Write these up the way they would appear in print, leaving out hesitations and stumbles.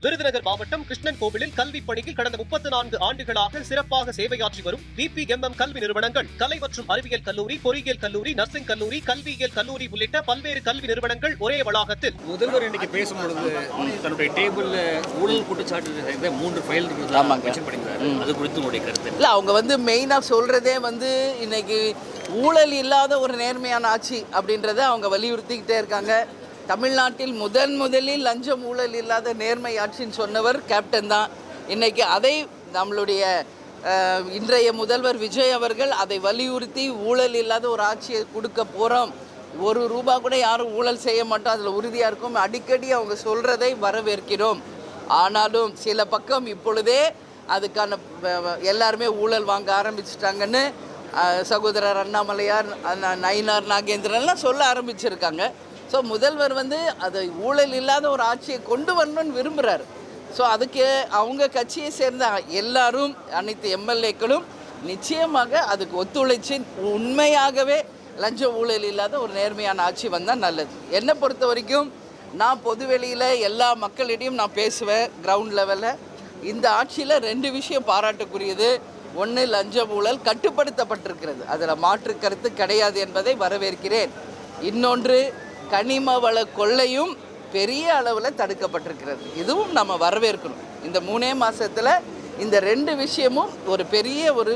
விருதுநகர் மாவட்டம் கிருஷ்ணன் கோவிலில் கல்விப் பணியில் கடந்த 34 ஆண்டுகளாக சிறப்பாக சேவையாற்றி வரும் VPMM கல்வி நிறுவனங்கள், கலை மற்றும் அறிவியல் கல்லூரி, பொறியியல் கல்லூரி, நர்சிங் கல்லூரி, கல்வியியல் கல்லூரி உள்ளிட்ட பல்வேறு கல்வி நிறுவனங்கள் ஒரே வளாகத்தில். முதல்வர் இன்னைக்கு பேசும்பொழுது தன்னுடைய டேபிள்ல ஊழல் குற்றச்சாட்டு 3 ஃபைல் இருக்குது. அது குறித்து உங்களுடைய கருத்து? இல்லை, அவங்க மெயினாக சொல்கிறதே இன்னைக்கு ஊழல் இல்லாத ஒரு நேர்மையான ஆட்சி அப்படின்றத அவங்க வலியுறுத்திக்கிட்டே இருக்காங்க. தமிழ்நாட்டில் முதலில் லஞ்சம் ஊழல் இல்லாத நேர்மை ஆட்சின்னு சொன்னவர் கேப்டன் தான். இன்றைக்கி அதை நம்மளுடைய இன்றைய முதல்வர் விஜய் அவர்கள் அதை வலியுறுத்தி ஊழல் இல்லாத ஒரு ஆட்சியை கொடுக்க போகிறோம், 1 ரூபா கூட யாரும் ஊழல் செய்ய மாட்டோம், அதில் உறுதியாக இருக்கும், அடிக்கடி அவங்க சொல்கிறதை வரவேற்கிறோம். ஆனாலும் சில பக்கம் இப்பொழுதே அதுக்கான எல்லாருமே ஊழல் வாங்க ஆரம்பிச்சிட்டாங்கன்னு சகோதரர் அண்ணாமலையார், நயினார் நாகேந்திரன்லாம் சொல்ல ஆரம்பிச்சிருக்காங்க. ஸோ முதல்வர் அதை ஊழல் இல்லாத ஒரு ஆட்சியை கொண்டு வரணும்னு விரும்புகிறார். ஸோ அதுக்கு அவங்க கட்சியை சேர்ந்த எல்லாரும், அனைத்து எம்எல்ஏக்களும் நிச்சயமாக அதுக்கு ஒத்துழைச்சி உண்மையாகவே லஞ்ச ஊழல் இல்லாத ஒரு நேர்மையான ஆட்சி வந்தால் நல்லது. என்னை பொறுத்த வரைக்கும் நான் பொதுவெளியில் எல்லா மக்களிடையும் நான் பேசுவேன். கிரவுண்ட் லெவலில் இந்த ஆட்சியில் 2 விஷயம் பாராட்டுக்குரியது. ஒன்று, லஞ்ச ஊழல் கட்டுப்படுத்தப்பட்டிருக்கிறது, அதில் மாற்று கருத்து கிடையாது என்பதை வரவேற்கிறேன். இன்னொன்று, கனிம வள கொள்ளையும் பெரிய அளவில் தடுக்கப்பட்டிருக்கிறது, இதுவும் நம்ம வரவேற்கணும். இந்த 3 மாதத்தில் இந்த 2 விஷயமும் ஒரு பெரிய ஒரு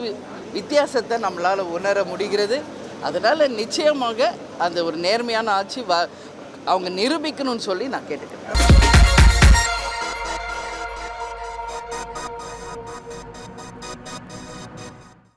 வித்தியாசத்தை நம்மளால் உணர முடிகிறது. அதனால் நிச்சயமாக அந்த ஒரு நேர்மையான ஆட்சி அவங்க நிரூபிக்கணும்னு சொல்லி நான் கேட்டுக்கிறேன்.